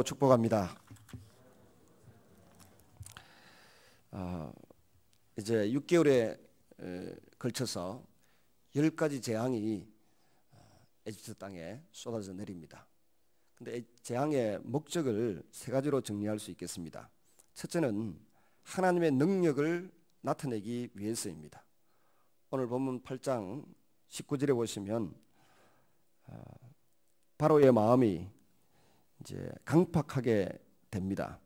축복합니다. 이제 6개월에 걸쳐서 10가지 재앙이 에집트 땅에 쏟아져 내립니다. 근데 재앙의 목적을 3가지로 정리할 수 있겠습니다. 첫째는 하나님의 능력을 나타내기 위해서입니다. 오늘 본문 8장 19절에 보시면 바로의 마음이 이제 강팍하게 됩니다.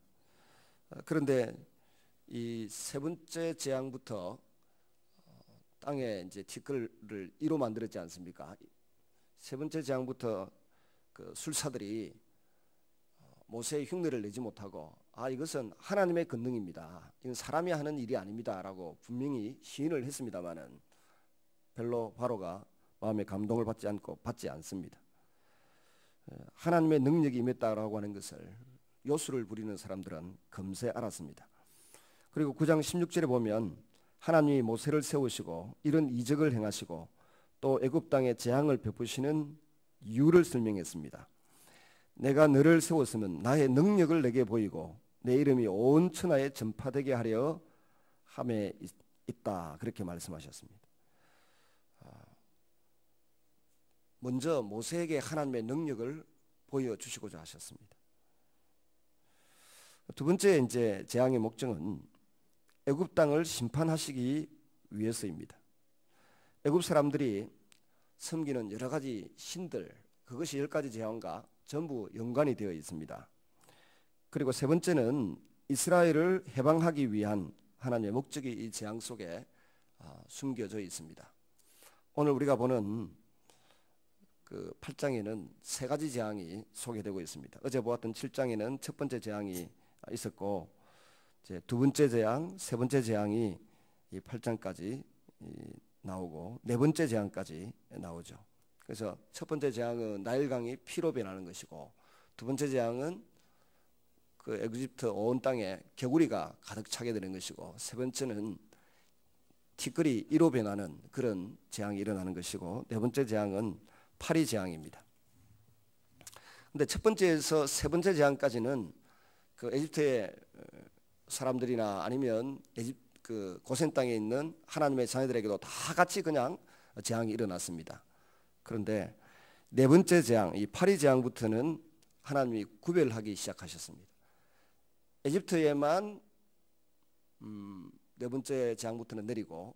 그런데 이 3번째 재앙부터 땅에 이제 티끌을 이로 만들었지 않습니까? 3번째 재앙부터 그 술사들이 모세의 흉내를 내지 못하고 이것은 하나님의 권능입니다. 이건 사람이 하는 일이 아닙니다라고 분명히 시인을 했습니다마는 별로 바로가 마음의 감동을 받지 않습니다. 하나님의 능력이 임했다라고 하는 것을 요술을 부리는 사람들은 금세 알았습니다. 그리고 9장 16절에 보면 하나님이 모세를 세우시고 이런 이적을 행하시고 또 애굽 땅에 재앙을 베푸시는 이유를 설명했습니다. 내가 너를 세웠으면 나의 능력을 내게 보이고 내 이름이 온 천하에 전파되게 하려 함에 있다, 그렇게 말씀하셨습니다. 먼저 모세에게 하나님의 능력을 보여주시고자 하셨습니다. 두 번째 이제 재앙의 목적은 애굽 땅을 심판하시기 위해서입니다. 애굽 사람들이 섬기는 여러 가지 신들, 그것이 10가지 재앙과 전부 연관이 되어 있습니다. 그리고 세 번째는 이스라엘을 해방하기 위한 하나님의 목적이 이 재앙 속에 숨겨져 있습니다. 오늘 우리가 보는 그 8장에는 3가지 재앙이 소개되고 있습니다. 어제 보았던 7장에는 첫 번째 재앙이 있었고, 이제 두 번째 재앙, 세 번째 재앙이 이 8장까지 나오고 네 번째 재앙까지 나오죠. 그래서 첫 번째 재앙은 나일강이 피로 변하는 것이고, 두 번째 재앙은 그 에집트 온 땅에 개구리가 가득 차게 되는 것이고, 세 번째는 티끌이 이로 변하는 그런 재앙이 일어나는 것이고, 네 번째 재앙은 파리 재앙입니다. 근데 첫 번째에서 세 번째 재앙까지는 그 에집트의 사람들이나 아니면 그 고센 땅에 있는 하나님의 자녀들에게도 다 같이 그냥 재앙이 일어났습니다. 그런데 네 번째 재앙, 이 파리 재앙부터는 하나님이 구별하기 시작하셨습니다. 에집트에만 네 번째 재앙부터는 내리고,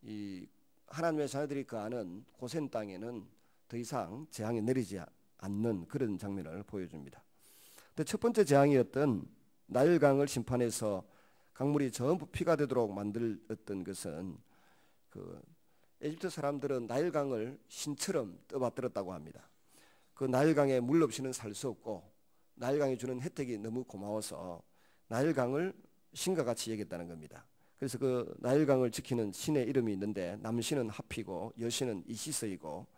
이 하나님의 자녀들이 거하는 고센 땅에는 더 이상 재앙이 내리지 않는 그런 장면을 보여줍니다. 근데 첫 번째 재앙이었던 나일강을 심판해서 강물이 전부 피가 되도록 만들었던 것은 그 에집트 사람들은 나일강을 신처럼 떠받들었다고 합니다. 그 나일강에 물 없이는 살 수 없고, 나일강이 주는 혜택이 너무 고마워서 나일강을 신과 같이 여겼다는 겁니다. 그래서 그 나일강을 지키는 신의 이름이 있는데, 남신은 하피고 여신은 이시스이고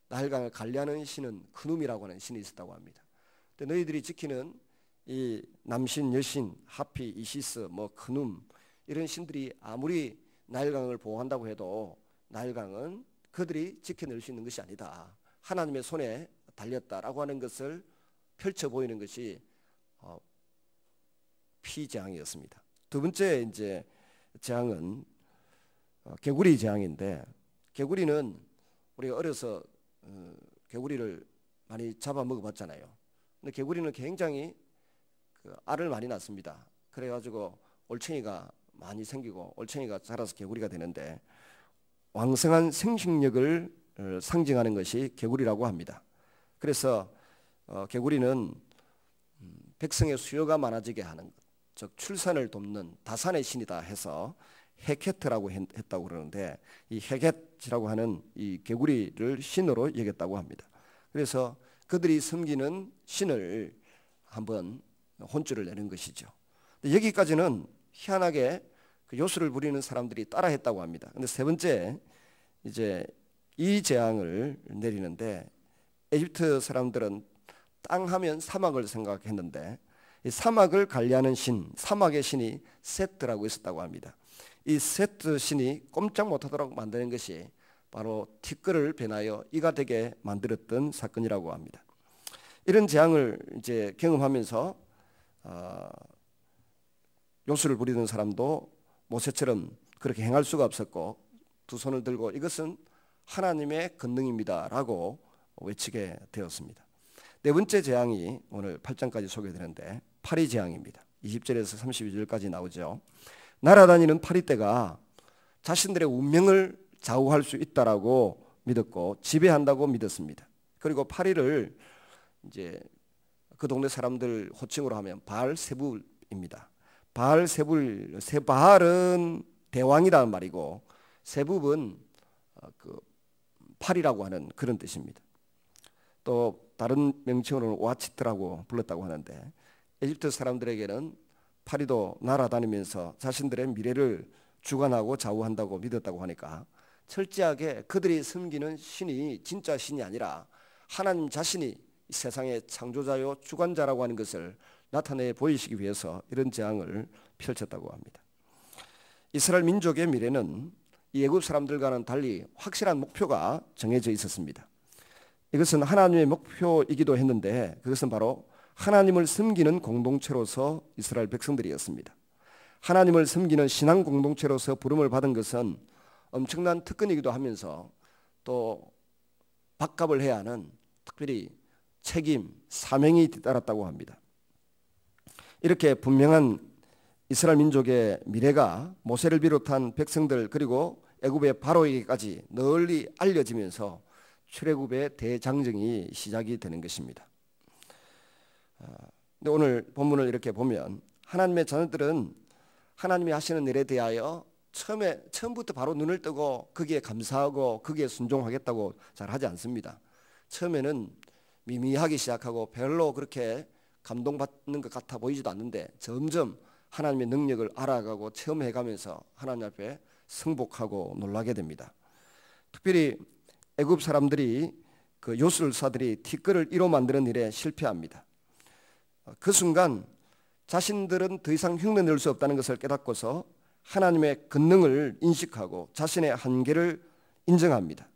나일강을 관리하는 신은 크눔이라고 하는 신이 있었다고 합니다. 근데 너희들이 지키는 이 남신, 여신, 하피, 이시스, 크눔 이런 신들이 아무리 나일강을 보호한다고 해도 나일강은 그들이 지켜낼 수 있는 것이 아니다, 하나님의 손에 달렸다라고 하는 것을 펼쳐 보이는 것이 피재앙이었습니다. 두 번째 이제 재앙은 개구리 재앙인데, 개구리는 우리가 어려서 개구리를 많이 잡아 먹어봤잖아요. 근데 개구리는 굉장히 그 알을 많이 낳습니다. 그래가지고 올챙이가 많이 생기고 올챙이가 자라서 개구리가 되는데, 왕성한 생식력을 상징하는 것이 개구리라고 합니다. 그래서 개구리는 백성의 수요가 많아지게 하는 것, 즉 출산을 돕는 다산의 신이다 해서 헤케트라고 했다고 그러는데, 이 헤켓이라고 하는 이 개구리를 신으로 여겼다고 합니다. 그래서 그들이 섬기는 신을 한번 혼쭐을 내는 것이죠. 여기까지는 희한하게 그 요술을 부리는 사람들이 따라했다고 합니다. 근데 세 번째 이제 이 재앙을 내리는데, 에집트 사람들은 땅 하면 사막을 생각했는데, 이 사막을 관리하는 신, 사막의 신이 세트라고 있었다고 합니다. 이 세트 신이 꼼짝 못하도록 만드는 것이 바로 티끌을 변하여 이가 되게 만들었던 사건이라고 합니다. 이런 재앙을 이제 경험하면서 요술을 부리던 사람도 모세처럼 그렇게 행할 수가 없었고 두 손을 들고 이것은 하나님의 권능입니다라고 외치게 되었습니다. 네 번째 재앙이 오늘 8장까지 소개되는데 파리 재앙입니다. 20절에서 32절까지 나오죠. 날아다니는 파리떼가 자신들의 운명을 좌우할 수 있다라고 믿었고 지배한다고 믿었습니다. 그리고 파리를 이제 그 동네 사람들 호칭으로 하면 바알세불입니다. 바알세불, 바알은 대왕이라는 말이고 세불은 그 파리라고 하는 그런 뜻입니다. 또 다른 명칭으로는 오아치트라고 불렀다고 하는데 에집트 사람들에게는 파리도 날아다니면서 자신들의 미래를 주관하고 좌우한다고 믿었다고 하니까 철저하게 그들이 섬기는 신이 진짜 신이 아니라 하나님 자신이 세상의 창조자요 주관자라고 하는 것을 나타내 보이시기 위해서 이런 재앙을 펼쳤다고 합니다. 이스라엘 민족의 미래는 이 애굽 사람들과는 달리 확실한 목표가 정해져 있었습니다. 이것은 하나님의 목표이기도 했는데 그것은 바로 하나님을 섬기는 공동체로서 이스라엘 백성들이었습니다. 하나님을 섬기는 신앙 공동체로서 부름을 받은 것은 엄청난 특권이기도 하면서 또 밥값을 해야 하는 특별히 책임, 사명이 뒤따랐다고 합니다. 이렇게 분명한 이스라엘 민족의 미래가 모세를 비롯한 백성들 그리고 애굽의 바로에게까지 널리 알려지면서 출애굽의 대장정이 시작이 되는 것입니다. 근데 오늘 본문을 이렇게 보면 하나님의 자녀들은 하나님이 하시는 일에 대하여 처음부터 바로 눈을 뜨고 거기에 감사하고 거기에 순종하겠다고 잘 하지 않습니다. 처음에는 미미하기 시작하고 별로 그렇게 감동받는 것 같아 보이지도 않는데 점점 하나님의 능력을 알아가고 체험해가면서 하나님 앞에 승복하고 놀라게 됩니다. 특별히 애굽 사람들이 그 요술사들이 티끌을 이로 만드는 일에 실패합니다. 그 순간 자신들은 더 이상 흉내낼 수 없다는 것을 깨닫고서 하나님의 권능을 인식하고 자신의 한계를 인정합니다.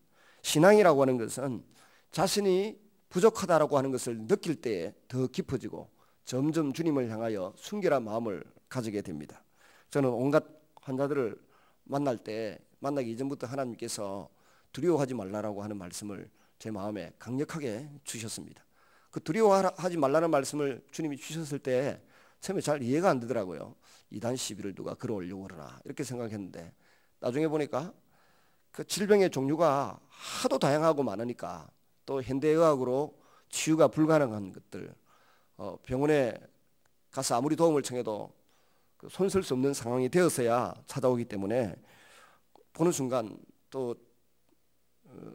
신앙이라고 하는 것은 자신이 부족하다라고 하는 것을 느낄 때에 더 깊어지고 점점 주님을 향하여 순결한 마음을 가지게 됩니다. 저는 온갖 환자들을 만나기 이전부터 하나님께서 두려워하지 말라라고 하는 말씀을 제 마음에 강력하게 주셨습니다. 그 두려워하지 말라는 말씀을 주님이 주셨을 때 처음에 잘 이해가 안 되더라고요. 이단 시비를 누가 끌어올려고 그러나 이렇게 생각했는데 나중에 보니까 그 질병의 종류가 하도 다양하고 많으니까 또 현대의학으로 치유가 불가능한 것들 병원에 가서 아무리 도움을 청해도 손쓸 수 없는 상황이 되어서야 찾아오기 때문에 보는 순간 또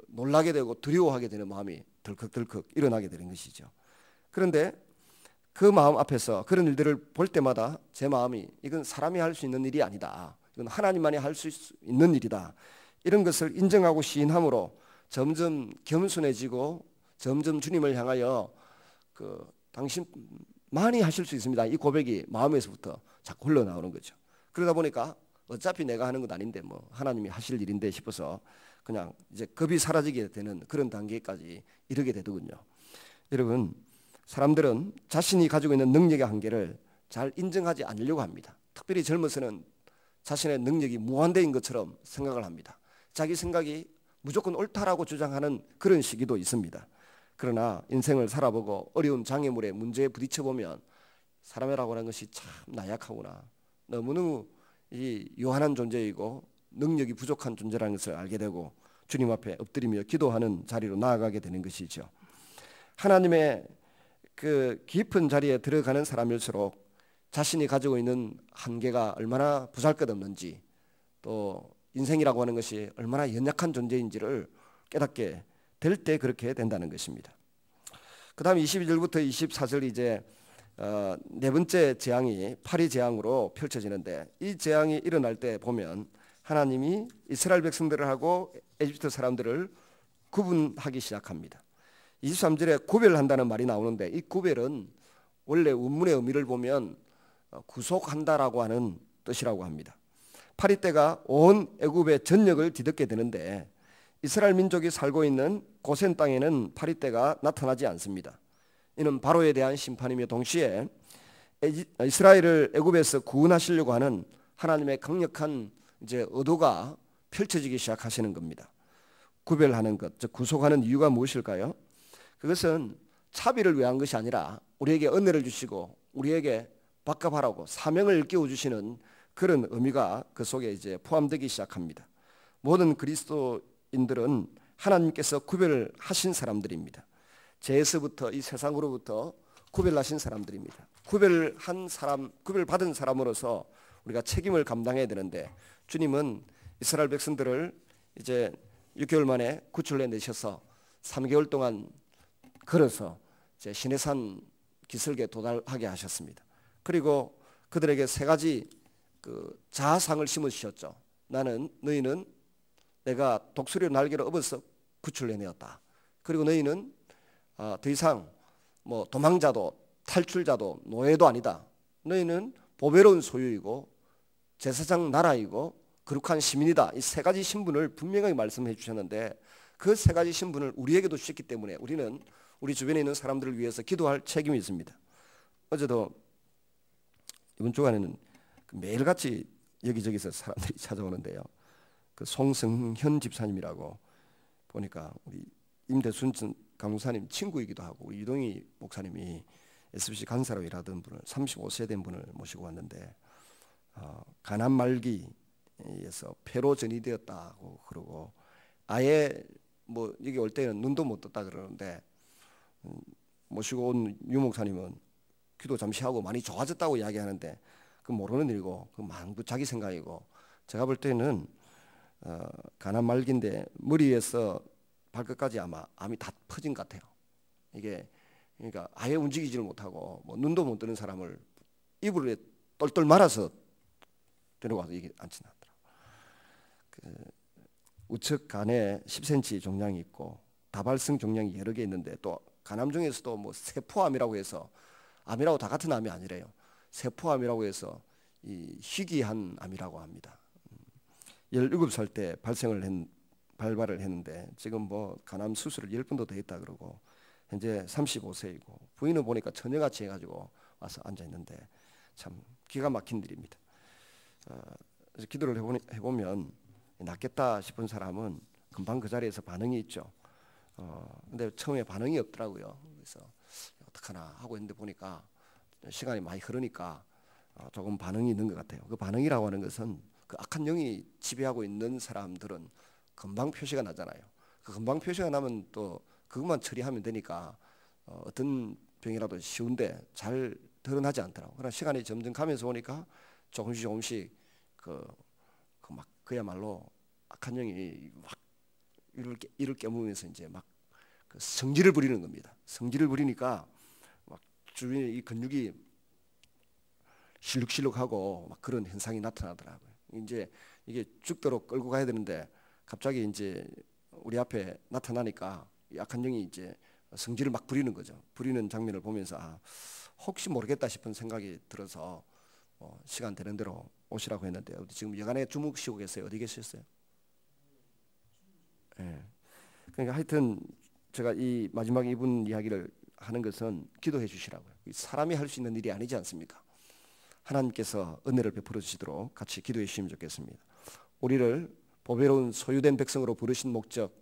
놀라게 되고 두려워하게 되는 마음이 덜컥덜컥 일어나게 되는 것이죠. 그런데 그 마음 앞에서 그런 일들을 볼 때마다 제 마음이 이건 사람이 할 수 있는 일이 아니다. 이건 하나님만이 할 수 있는 일이다. 이런 것을 인정하고 시인함으로 점점 겸손해지고 점점 주님을 향하여 당신만이 하실 수 있습니다. 이 고백이 마음에서부터 자꾸 흘러나오는 거죠. 그러다 보니까 어차피 내가 하는 건 아닌데 뭐 하나님이 하실 일인데 싶어서 그냥 이제 겁이 사라지게 되는 그런 단계까지 이르게 되더군요. 여러분, 사람들은 자신이 가지고 있는 능력의 한계를 잘 인정하지 않으려고 합니다. 특별히 젊어서는 자신의 능력이 무한대인 것처럼 생각을 합니다. 자기 생각이 무조건 옳다라고 주장하는 그런 시기도 있습니다. 그러나 인생을 살아보고 어려운 장애물에 문제에 부딪혀보면 사람이라고 하는 것이 참 나약하구나. 너무너무 요한한 존재이고 능력이 부족한 존재라는 것을 알게 되고 주님 앞에 엎드리며 기도하는 자리로 나아가게 되는 것이죠. 하나님의 그 깊은 자리에 들어가는 사람일수록 자신이 가지고 있는 한계가 얼마나 보잘것없는지 또 인생이라고 하는 것이 얼마나 연약한 존재인지를 깨닫게 될 때 그렇게 된다는 것입니다. 그 다음 22절부터 24절 이제 네 번째 재앙이 파리 재앙으로 펼쳐지는데 이 재앙이 일어날 때 보면 하나님이 이스라엘 백성들을 하고 에집트 사람들을 구분하기 시작합니다. 23절에 구별한다는 말이 나오는데 이 구별은 원래 원문의 의미를 보면 구속한다라고 하는 뜻이라고 합니다. 파리떼가 온 애굽의 전역을 뒤덮게 되는데 이스라엘 민족이 살고 있는 고센 땅에는 파리떼가 나타나지 않습니다. 이는 바로에 대한 심판이며 동시에 이스라엘을 애굽에서 구원하시려고 하는 하나님의 강력한 이제 의도가 펼쳐지기 시작하시는 겁니다. 구별하는 것, 즉 구속하는 이유가 무엇일까요? 그것은 차별을 위한 것이 아니라 우리에게 은혜를 주시고 우리에게 밥값하라고 사명을 일깨워 주시는 그런 의미가 그 속에 이제 포함되기 시작합니다. 모든 그리스도인들은 하나님께서 구별하신 사람들입니다. 죄에서부터 이 세상으로부터 구별하신 사람들입니다. 구별받은 사람으로서 우리가 책임을 감당해야 되는데 주님은 이스라엘 백성들을 이제 6개월 만에 구출해 내셔서 3개월 동안 걸어서 이제 시내산 기슭에 도달하게 하셨습니다. 그리고 그들에게 세 가지 그 자아상을 심으셨죠. 너희는 내가 독수리로 날개를 업어서 구출해 내었다. 그리고 너희는 더 이상 뭐 도망자도 탈출자도 노예도 아니다. 너희는 보배로운 소유이고 제사장 나라이고 거룩한 시민이다. 이 세 가지 신분을 분명하게 말씀해 주셨는데 그 세 가지 신분을 우리에게도 주셨기 때문에 우리는 우리 주변에 있는 사람들을 위해서 기도할 책임이 있습니다. 어제도 이번 주간에는 매일같이 여기저기서 사람들이 찾아오는데요. 그 송성현 집사님이라고 보니까 우리 임대순 강사님 친구이기도 하고 우리 이동희 목사님이 SBC 간사로 일하던 분을 35세 된 분을 모시고 왔는데 가난 말기에서 폐로 전이되었다고 그러고 아예 뭐 여기 올 때는 눈도 못 떴다 그러는데 모시고 온 유 목사님은 기도 잠시 하고 많이 좋아졌다고 이야기하는데 그 모르는 일이고 그 만부 자기 생각이고 제가 볼 때는 가난 말기인데 머리에서 발끝까지 아마 암이 다 퍼진 것 같아요. 이게 그러니까 아예 움직이지를 못하고 뭐 눈도 못 뜨는 사람을 이불에 똘똘 말아서 데려가서 이게 앉혀놨더라고요. 그 우측 간에 10cm 종양이 있고 다발성 종양이 여러 개 있는데 또 간암 중에서도 뭐 세포암이라고 해서 암이라고 다 같은 암이 아니래요. 세포암이라고 해서 이 희귀한 암이라고 합니다. 17살 때 발발을 했는데 지금 뭐 간암 수술을 10번도 더 했다 그러고 현재 35세이고 부인은 보니까 처녀같이 해가지고 와서 앉아 있는데 참 기가 막힌 일입니다. 그래서 기도를 해보면 낫겠다 싶은 사람은 금방 그 자리에서 반응이 있죠. 근데 처음에 반응이 없더라고요. 그래서 어떡하나 하고 있는데 보니까 시간이 많이 흐르니까 조금 반응이 있는 것 같아요. 그 반응이라고 하는 것은 그 악한 영이 지배하고 있는 사람들은 금방 표시가 나잖아요. 그 금방 표시가 나면 또 그것만 처리하면 되니까 어떤 병이라도 쉬운데 잘 드러나지 않더라고요. 그러나 시간이 점점 가면서 오니까 조금씩 막 그야말로 악한 영이 막 이를 깨물면서 이제 막 그 성질을 부리는 겁니다. 성질을 부리니까 막 주변에 이 근육이 실룩실룩하고 막 그런 현상이 나타나더라고요. 이제 이게 죽도록 끌고 가야 되는데 갑자기 이제 우리 앞에 나타나니까 악한 영이 이제 성질을 막 부리는 거죠. 부리는 장면을 보면서 혹시 모르겠다 싶은 생각이 들어서 시간 되는 대로 오시라고 했는데 지금 여간에 주무시고 계세요. 어디 계셨어요? 네. 그러니까 하여튼 제가 이 마지막 이분 이야기를 하는 것은 기도해 주시라고요. 사람이 할 수 있는 일이 아니지 않습니까? 하나님께서 은혜를 베풀어 주시도록 같이 기도해 주시면 좋겠습니다. 우리를 보배로운 소유된 백성으로 부르신 목적,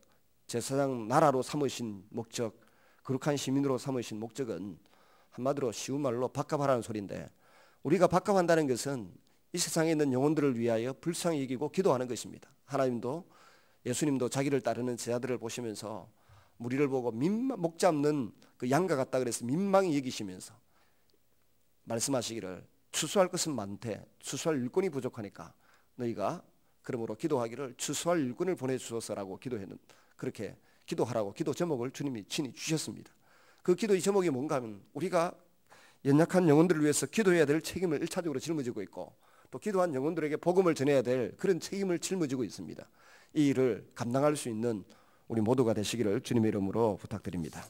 제사장 나라로 삼으신 목적, 거룩한 시민으로 삼으신 목적은 한마디로 쉬운 말로 밥값하라는 소리인데 우리가 밥값한다는 것은 이 세상에 있는 영혼들을 위하여 불쌍히 여기고 기도하는 것입니다. 하나님도 예수님도 자기를 따르는 제자들을 보시면서 무리를 보고 목 잡는 그 양과 같다 그래서 민망히 여기시면서 말씀하시기를 추수할 것은 많되 추수할 일꾼이 부족하니까 너희가 그러므로 기도하기를 추수할 일꾼을 보내주소서라고 그렇게 기도하라고 기도 제목을 주님이 친히 주셨습니다. 그 기도의 제목이 뭔가 하면 우리가 연약한 영혼들을 위해서 기도해야 될 책임을 1차적으로 짊어지고 있고 또 기도한 영혼들에게 복음을 전해야 될 그런 책임을 짊어지고 있습니다. 이 일을 감당할 수 있는 우리 모두가 되시기를 주님의 이름으로 부탁드립니다.